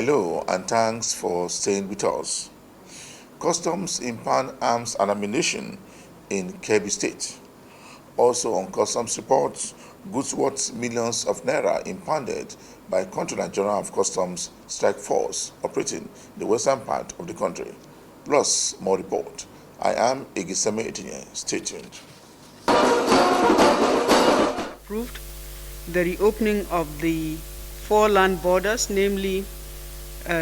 Hello and thanks for staying with us. Customs impound arms and ammunition in Kebbi State. Also on customs reports, goods worth millions of naira impounded by Controller General of Customs Strike Force operating in the western part of the country. Plus, more report. I am Egiseme Etinye. Stay tuned. Approved the reopening of the 4 land borders, namely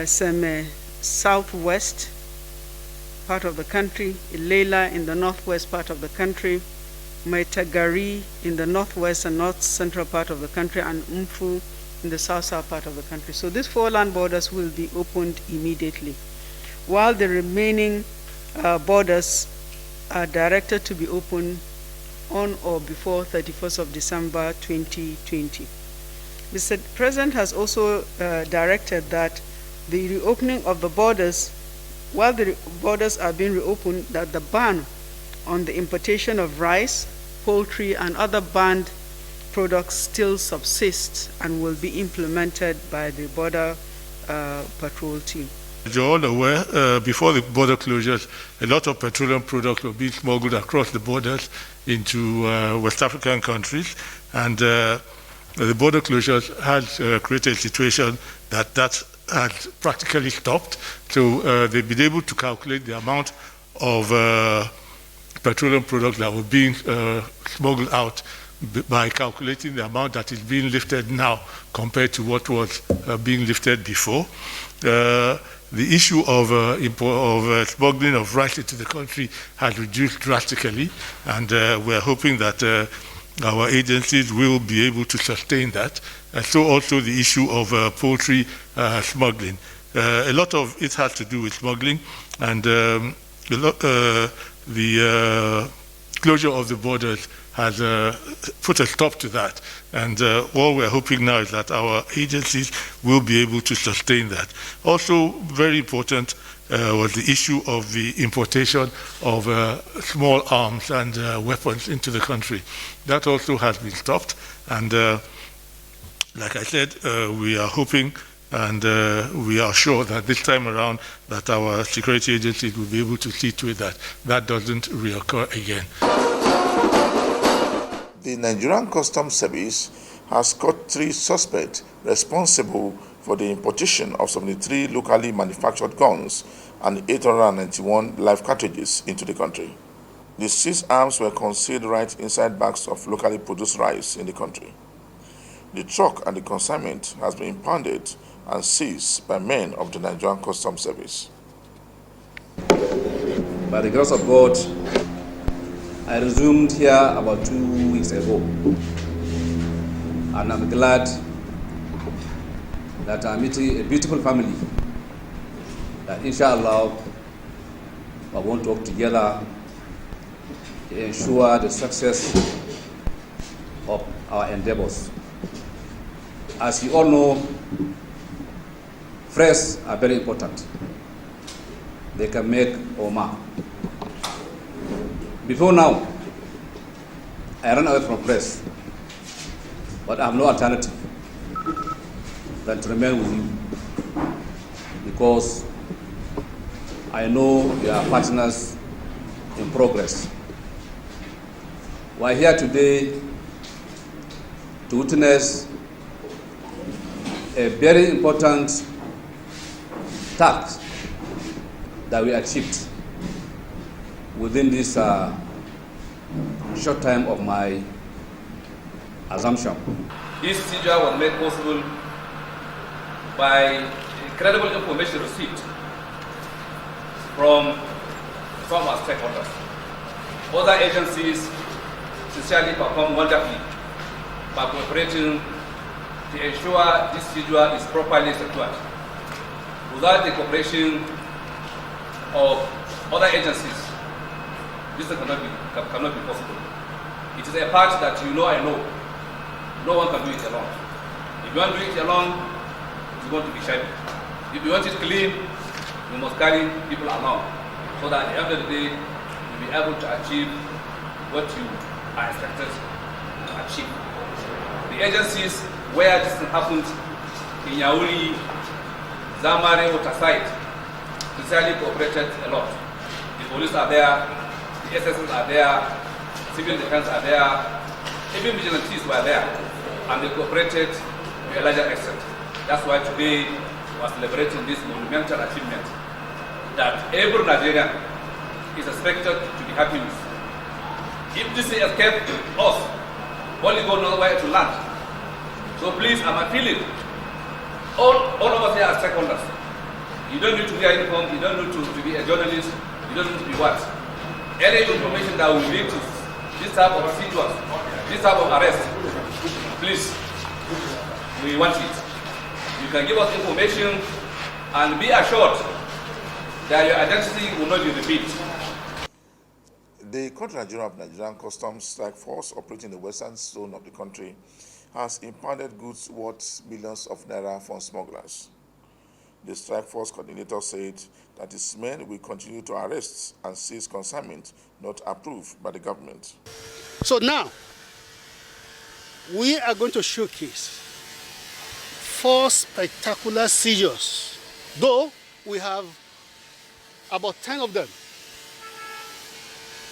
some southwest part of the country, Ilela in the northwest part of the country, Maitagari in the northwest and north central part of the country, and Umfu in the south part of the country. So these 4 land borders will be opened immediately, while the remaining borders are directed to be opened on or before 31st of December 2020. Mr. President has also directed that the reopening of the borders, while the borders are being reopened, that the ban on the importation of rice, poultry, and other banned products still subsists and will be implemented by the border patrol team. As you're all aware, before the border closures, a lot of petroleum products were being smuggled across the borders into West African countries, and the border closures has created a situation that has practically stopped. So they've been able to calculate the amount of petroleum products that were being smuggled out by calculating the amount that is being lifted now compared to what was being lifted before. The issue of smuggling of rice into the country has reduced drastically, and we're hoping that our agencies will be able to sustain that. And so also the issue of poultry smuggling. A lot of it has to do with smuggling, and the closure of the borders has put a stop to that. And all we're hoping now is that our agencies will be able to sustain that. Also, very important was the issue of the importation of small arms and weapons into the country. That also has been stopped. And like I said, we are hoping and we are sure that this time around that our security agencies will be able to see to it that that doesn't reoccur again. The Nigerian Customs Service has caught 3 suspects responsible for the importation of 73 locally manufactured guns and 891 live cartridges into the country. The seized arms were concealed right inside bags of locally produced rice in the country. The truck and the consignment has been impounded and seized by men of the Nigerian Customs Service. By the grace of God, I resumed here about 2 weeks ago, and I'm glad that I'm meeting a beautiful family that inshallah I want to work together to ensure the success of our endeavors. As you all know, fresh are very important. They can make or mark. Before now, I ran away from press, but I have no alternative than to remain with you, because I know you are partners in progress. We are here today to witness a very important task that we achieved within this short time of my assumption. This seizure was made possible by incredible information received from our stakeholders. Other agencies sincerely perform wonderfully by cooperating to ensure this seizure is properly secured. Without the cooperation of other agencies, this cannot be possible. It is a part that you know I know. No one can do it alone. If you want to do it alone, it's going to be shabby. If you want it clean, you must carry people along, so that at the end of the day, you'll be able to achieve what you are expected to achieve. The agencies where this happened in Yauli, Zamari Waterside sincerely cooperated a lot. The police are there, the SSs are there, civil defense are there, even vigilantes were there, and they cooperated to a larger extent. That's why today we are celebrating this monumental achievement that every Nigerian is expected to be happy with. If this escaped us, only God knows where to land. So please, I'm appealing. All of us here are stakeholders. You don't need to wear a uniform, you don't need to be a journalist, you don't need to be what? Any information that will lead to this type of seizures, this type of arrest, please, we want it. You can give us information and be assured that your identity will not be repeated. The Contra-General of Nigerian Customs Strike Force operating in the western zone of the country has impounded goods worth millions of naira from smugglers. The strike force coordinator said that his men will continue to arrest and seize consignment not approved by the government. So now, we are going to showcase 4 spectacular seizures, though we have about 10 of them.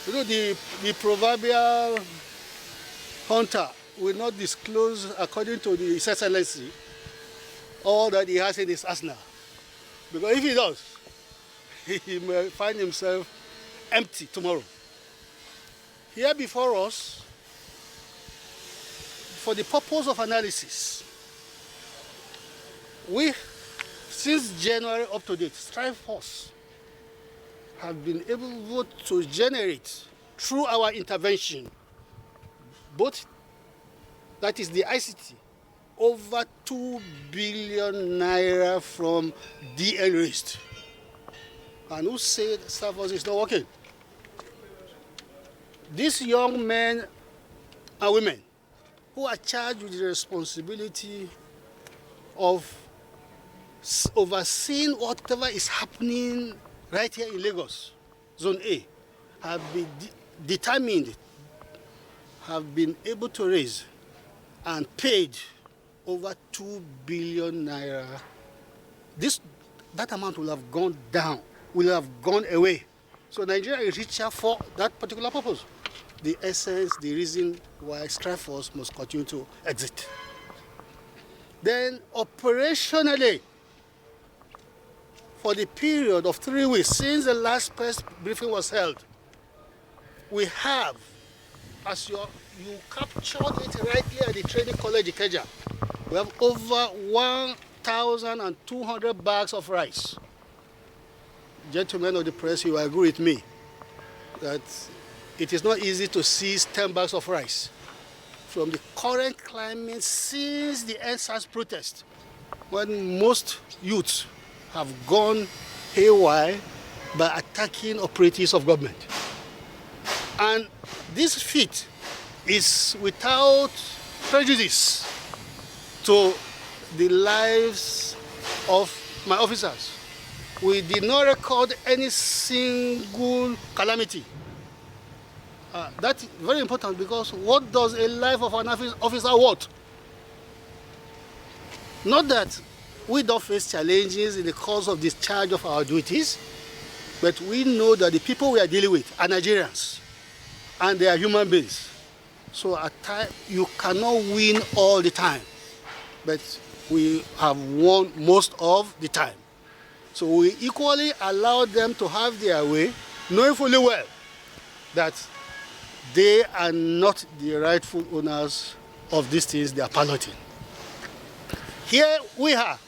You know, the proverbial hunter will not disclose, according to the His Excellency, all that he has in his arsenal. Because if he does, he may find himself empty tomorrow. Here before us, for the purpose of analysis, we, since January up to date, Strike Force have been able to generate, through our intervention, both, that is the ICT, over 2 billion naira from DL waste. And who said Strike Force is not working? These young men and women who are charged with the responsibility of overseeing whatever is happening right here in Lagos, Zone A, have been determined, have been able to raise and paid over 2 billion naira. That amount will have gone down, will have gone away. So Nigeria is richer for that particular purpose. The essence, the reason why Strike Force must continue to exist. Then operationally, for the period of 3 weeks since the last press briefing was held, we have, as you captured it rightly at the Training College Ikeja, we have over 1,200 bags of rice. Gentlemen of the press, you agree with me that it is not easy to seize 10 bags of rice. From the current climate since the NSAS protest, when most youths have gone haywire by attacking operatives of government. And this feat is without prejudice to the lives of my officers. We did not record any single calamity. That's very important, because what does a life of an officer worth? Not that we don't face challenges in the course of discharge of our duties, but we know that the people we are dealing with are Nigerians, and they are human beings. So at times, you cannot win all the time, but we have won most of the time. So we equally allow them to have their way, knowing fully well that they are not the rightful owners of these things they are piloting. Here we are,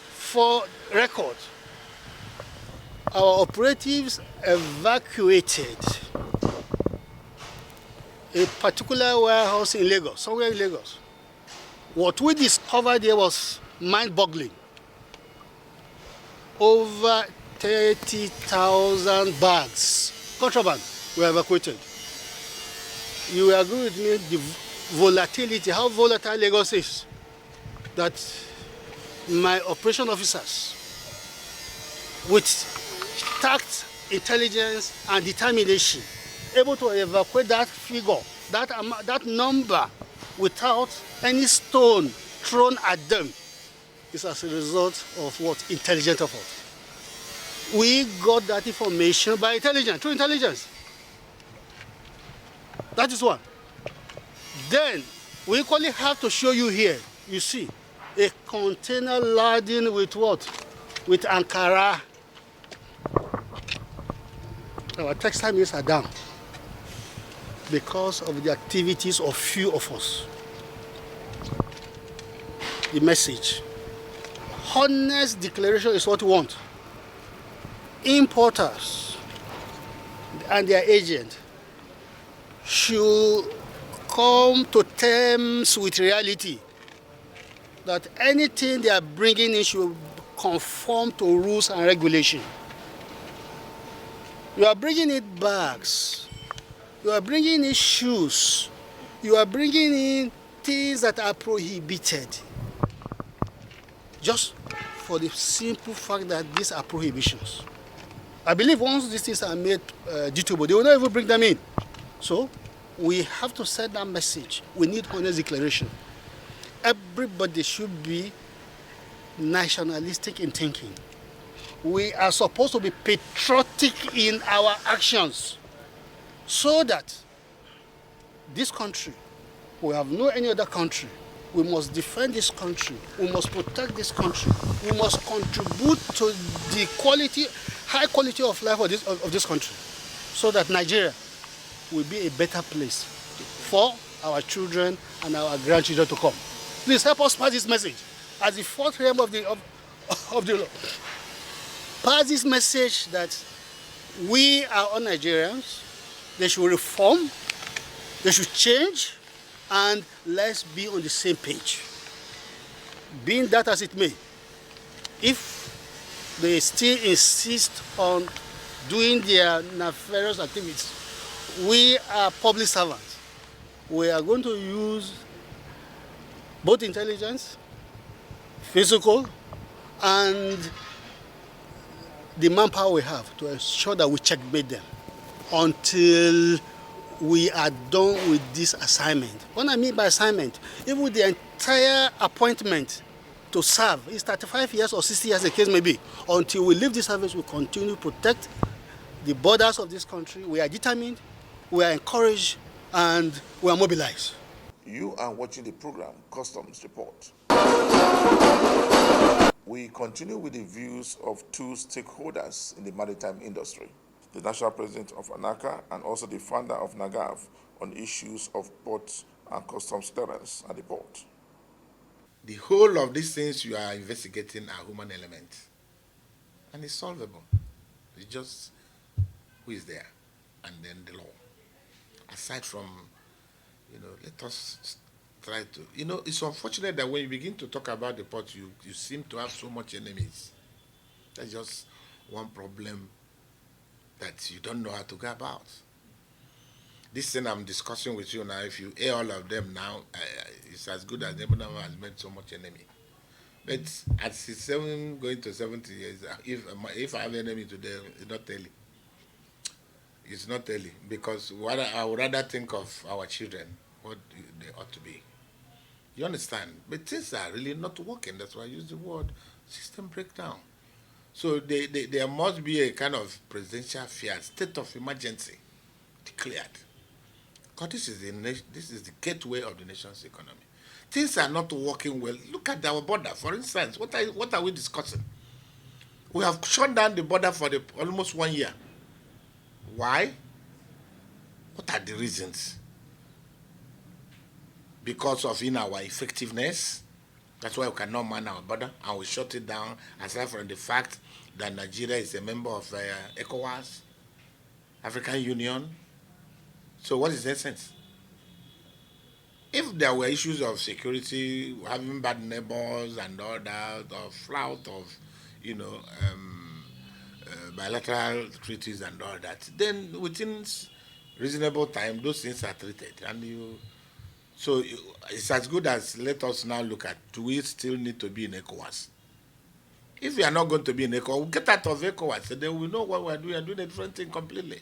for record, our operatives evacuated a particular warehouse in Lagos, somewhere in Lagos. What we discovered there was mind-boggling. Over 30,000 bags, contraband, were evacuated. You will agree with me, the volatility, how volatile Lagos is, that my operation officers, with tact, intelligence, and determination, able to evacuate that figure, that number, without any stone thrown at them. is as a result of what? Intelligent effort. We got that information by intelligence, through intelligence. That is one. Then we equally have to show you here, you see, a container laden with what? With Ankara. Our textile mills are down because of the activities of few of us. The message. Honest declaration is what we want. Importers and their agent should come to terms with reality that anything they are bringing in should conform to rules and regulations. You are bringing in bags, you are bringing in shoes, you are bringing in things that are prohibited. Just for the simple fact that these are prohibitions. I believe once these things are made dutable, they will not even bring them in. So we have to send that message. We need honest declaration. Everybody should be nationalistic in thinking. We are supposed to be patriotic in our actions so that this country, we have no any other country, we must defend this country, we must protect this country, we must contribute to the quality, high quality of life of this country so that Nigeria will be a better place for our children and our grandchildren to come. Please help us pass this message as the fourth realm of the law. Pass this message that we are all Nigerians, they should reform, they should change, and let's be on the same page. Being that as it may, if they still insist on doing their nefarious activities, we are public servants. We are going to use both intelligence, physical, and the manpower we have to ensure that we checkmate them until we are done with this assignment. What I mean by assignment, even the entire appointment to serve is 35 years or 60 years, the case may be. Until we leave this service, we continue to protect the borders of this country. We are determined, we are encouraged, and we are mobilized. You are watching the program Customs Report. We continue with the views of two stakeholders in the maritime industry, the National President of ANACA and also the founder of NAGAV, on issues of ports and customs clearance at the port. The whole of these things you are investigating are human elements, and it's solvable. It's just who is there, and then the law. Aside from, let us try to, it's unfortunate that when you begin to talk about the port, you seem to have so much enemies. That's just one problem that you don't know how to go about. This thing I'm discussing with you now, if you hear all of them now, it's as good as Nebuchadnezzar has made so much enemy. But at 67 going to 70 years, if I have an enemy today, it's not early. It's not early, because I would rather think of our children, what they ought to be. You understand? But things are really not working. That's why I use the word system breakdown. So there must be a kind of presidential fear, state of emergency declared. Because this is the gateway of the nation's economy. Things are not working well. Look at our border, for instance. What are we discussing? We have shut down the border for almost 1 year. Why? What are the reasons? Because of our effectiveness. That's why we cannot man our border, and we shut it down, aside from the fact that Nigeria is a member of ECOWAS, African Union. So what is the essence? If there were issues of security, having bad neighbors and all that, or flout of, bilateral treaties and all that, then within reasonable time, those things are treated. So it's as good as let us now look at, do we still need to be in ECOWAS? If we are not going to be in ECOWAS, we'll get out of ECOWAS, and then we know what we're doing. We're doing a different thing completely.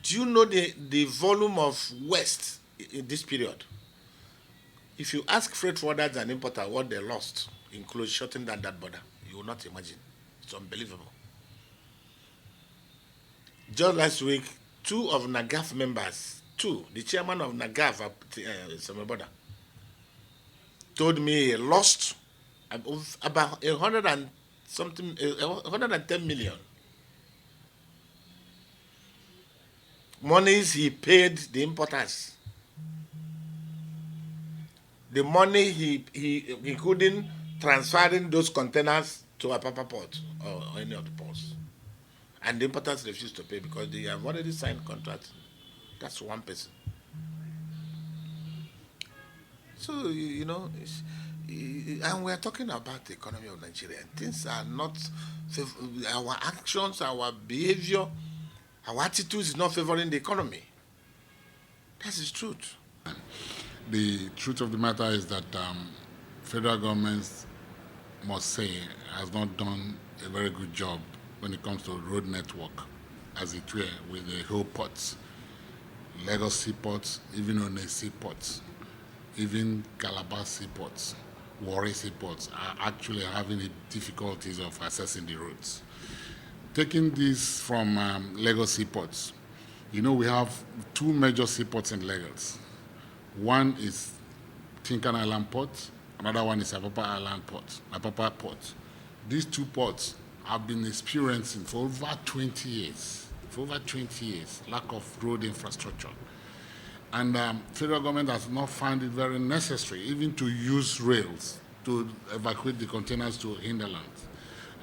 Do you know the volume of waste in this period? If you ask freight forwarders and importers what they lost include shutting down that border. You will not imagine. It's unbelievable. Just last week, two of NAGAF members, the chairman of NAGAF at Semeboda, told me he lost about 100 and something, 110 million. Monies he paid the importers. The money he couldn't transferring those containers to Apapa port or any of the ports. And the importers refused to pay because they have already signed contracts. That's one person. So, and we're talking about the economy of Nigeria. Things are not, our actions, our behavior, our attitudes is not favoring the economy. That's the truth. The truth of the matter is that federal governments, must say, has not done a very good job when it comes to road network, as it were, with the whole ports, Lagos seaports, even One seaports, even Calabar seaports, Warri seaports are actually having the difficulties of accessing the roads. Taking this from Lagos seaports, we have two major seaports in Lagos. One is Tinkan Island Port, another one is Apapa Port. These two ports have been experiencing for over 20 years, lack of road infrastructure. And federal government has not found it very necessary even to use rails to evacuate the containers to hinterlands.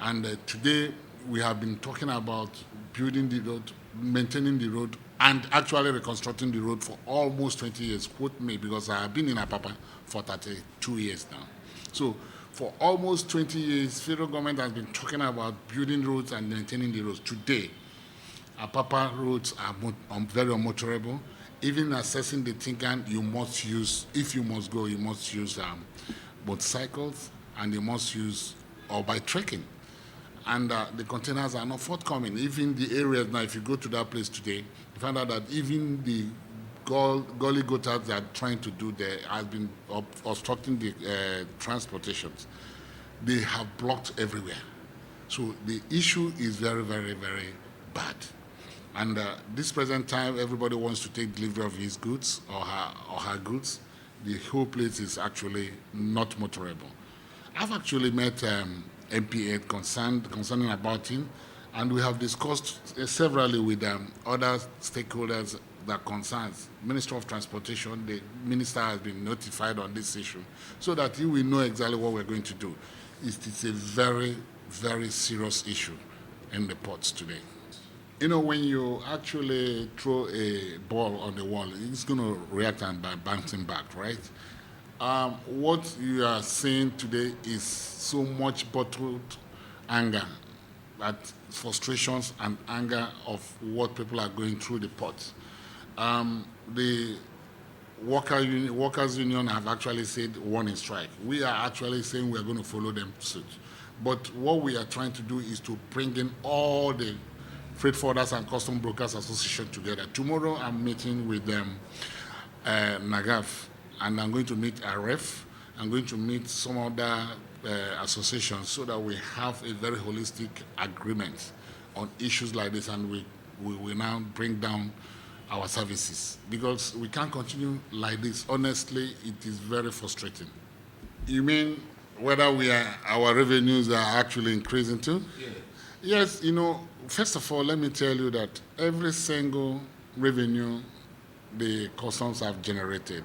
And today we have been talking about building the road, maintaining the road, and actually reconstructing the road for almost 20 years. Quote me, because I have been in Apapa for 32 years now. So for almost 20 years, federal government has been talking about building roads and maintaining the roads. Today, Apapa roads are very unmotorable. Even accessing the Tinkan, you must use, if you must go, you must use motorcycles, and you must use, or by trekking. And the containers are not forthcoming. Even the areas now, if you go to that place today, you find out that even the gully gutters they are trying to do there has been obstructing the transportations. They have blocked everywhere. So the issue is very, very, very bad. And this present time, everybody wants to take delivery of his goods or her goods. The whole place is actually not motorable. I've actually met MPA concerning about him, and we have discussed severally with other stakeholders that concerns. Minister of Transportation, the minister has been notified on this issue so that he will know exactly what we're going to do. It's a very, very serious issue in the ports today. When you actually throw a ball on the wall, it's going to react and by bouncing back, right? What you are seeing today is so much bottled anger, that frustrations and anger of what people are going through the port. The workers' union have actually said warning strike. We are actually saying we are going to follow them suit. But what we are trying to do is to bring in all the Freight Forwarders and Custom Brokers Association together. Tomorrow I'm meeting with NAGAF, and I'm going to meet RF. I'm going to meet some other associations so that we have a very holistic agreement on issues like this, and we will now bring down our services, because we can't continue like this. Honestly, it is very frustrating. You mean whether our revenues are actually increasing too? Yes. Yes, first of all, let me tell you that every single revenue the customs have generated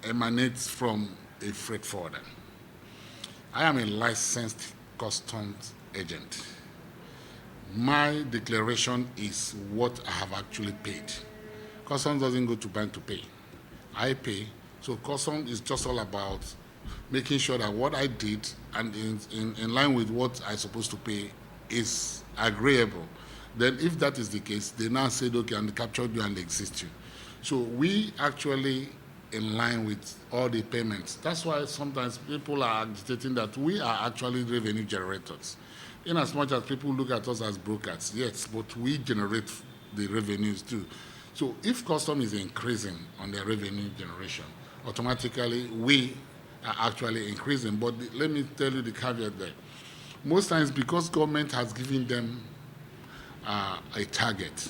emanates from a freight forwarder. I am a licensed customs agent. My declaration is what I have actually paid. Customs doesn't go to bank to pay. I pay. So customs is just all about making sure that what I did and in line with what I'm supposed to pay is agreeable. Then if that is the case, they now said, okay, and they captured you and they exist you. So we actually in line with all the payments. That's why sometimes people are agitating that we are actually revenue generators. In as much as people look at us as brokers, yes, but we generate the revenues too. So if custom is increasing on their revenue generation, automatically we are actually increasing. But let me tell you the caveat there. Most times, because government has given them a target,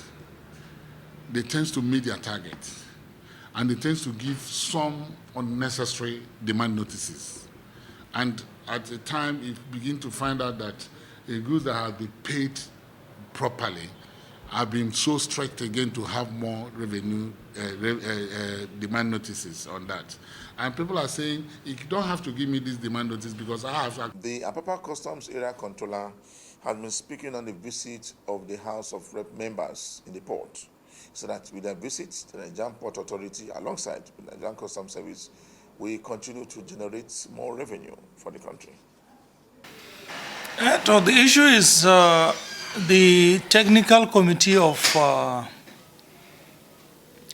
they tend to meet their target, and they tend to give some unnecessary demand notices. And at the time, you begin to find out that a goods that have been paid properly have been so strict again to have more revenue demand notices on that. And people are saying, you don't have to give me this demand notice because I have. The Apapa Customs Area Controller has been speaking on the visit of the House of Rep members in the port. So that with their visit, the Nigerian Port Authority, alongside the Nigerian Customs Service, will continue to generate more revenue for the country. So the issue is the technical committee of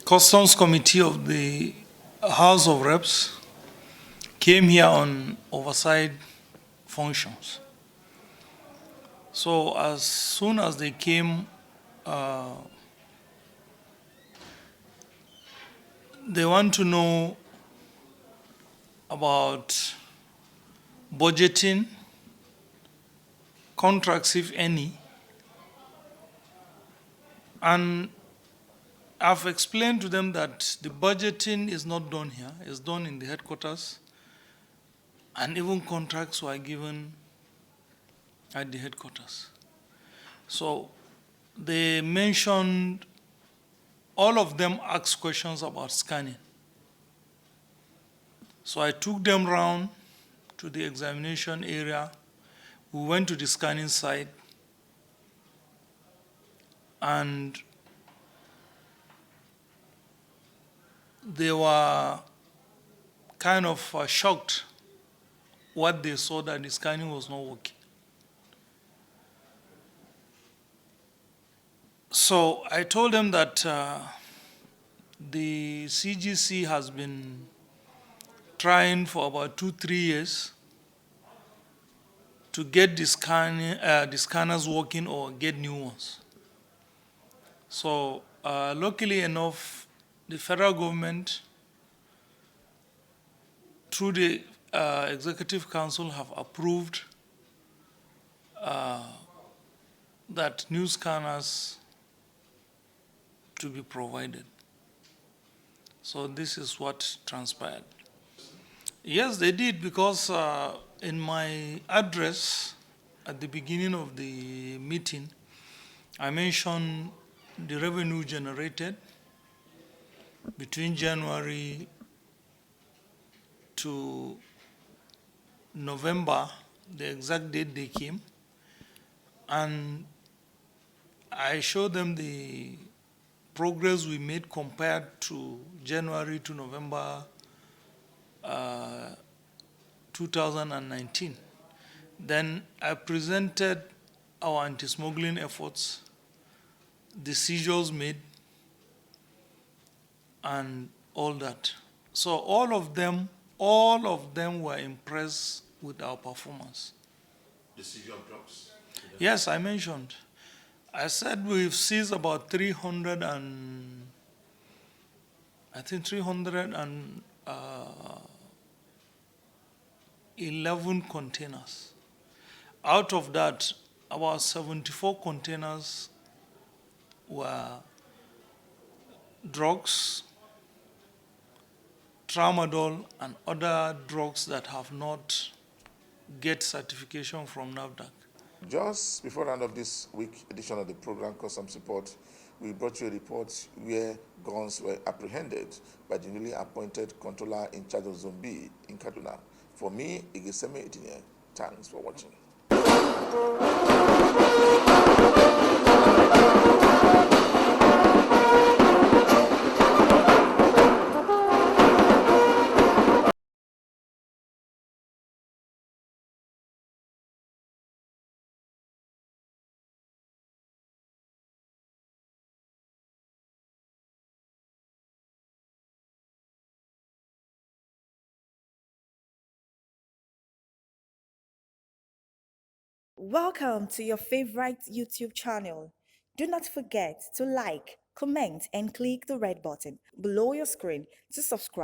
customs committee of the House of Reps came here on oversight functions. So as soon as they came, they want to know about budgeting, contracts, if any, and I've explained to them that the budgeting is not done here, it's done in the headquarters, and even contracts were given at the headquarters. So they mentioned, all of them asked questions about scanning. So I took them round to the examination area. We went to the scanning site, and they were kind of shocked what they saw, that the scanning was not working. So I told them that the CGC has been trying for about 2-3 years to get the scanners working or get new ones. So luckily enough, the federal government, through the Executive Council, have approved that new scanners to be provided. So this is what transpired. Yes, they did, because in my address at the beginning of the meeting, I mentioned the revenue generated between January to November, the exact date they came, and I showed them the progress we made compared to January to November 2019. Then I presented our anti-smuggling efforts, the seizures made, and all that. So all of them were impressed with our performance. The seizure of drugs? Yes, I mentioned. I said we've seized about 300 and, I think 311 containers. Out of that, about 74 containers were drugs, tramadol, and other drugs that have not get certification from NAFDAC. Just before the end of this week edition of the program Custom Support, we brought you a report where guns were apprehended by the newly appointed controller in charge of Zone B in Kaduna. For me, Igeseme Etinye, thanks for watching. Welcome to your favorite YouTube channel. Do not forget to like, comment, and click the red button below your screen to subscribe.